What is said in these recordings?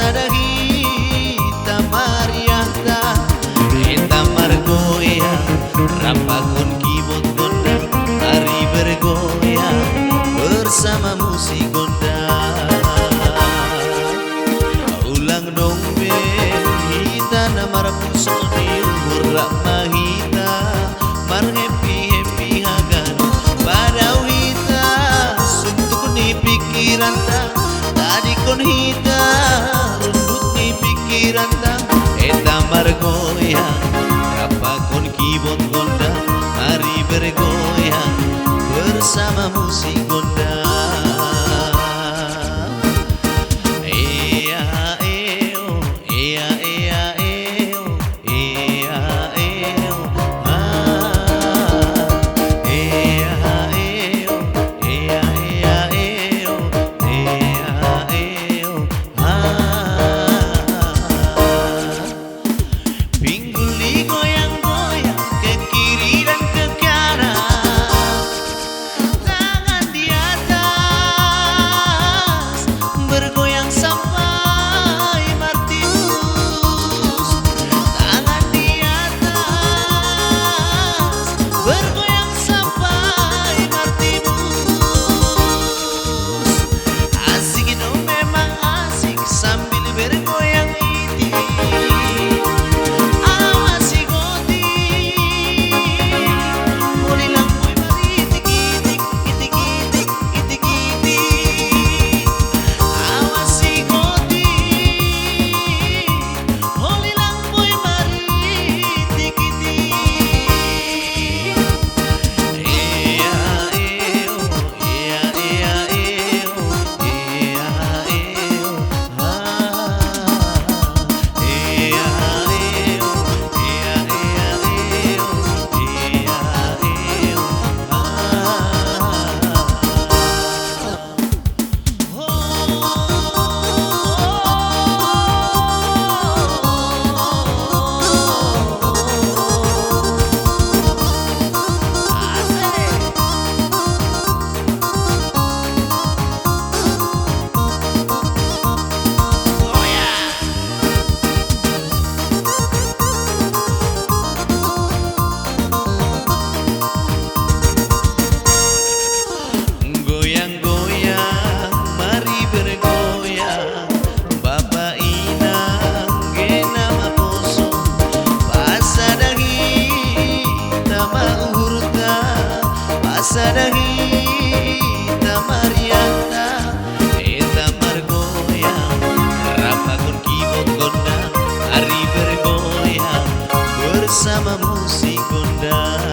pasadahi tamarianta eta margoya rapakon keyboard gondang hari bergoyang bersama musik gondang. Ulang dong ben hita namar puso di umur mahita mar happy hagan pada hita suntuk ni pikiran ta tadi kon hita rundut ni pikiran ta eta margoyang rapakon keyboard gondang hari bergoyang bersama musik gondang. Pasadahi tamarianta eta margoyang rapakon keyboard gondang hari bergoyang bersama musik gondang.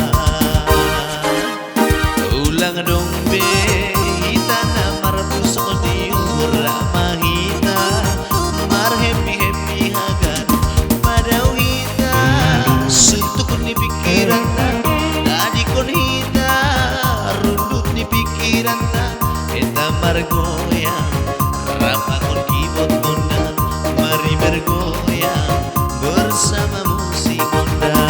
Ulang dong be hita namar pusok di umur mahita mar happy hagan pada hita suntuk ni pikiran tadi kon hita rundut ni pikiran ta eta margoyang rapakon keyboard gondang mari bergoyang bersama musik gondang.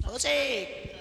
Musik.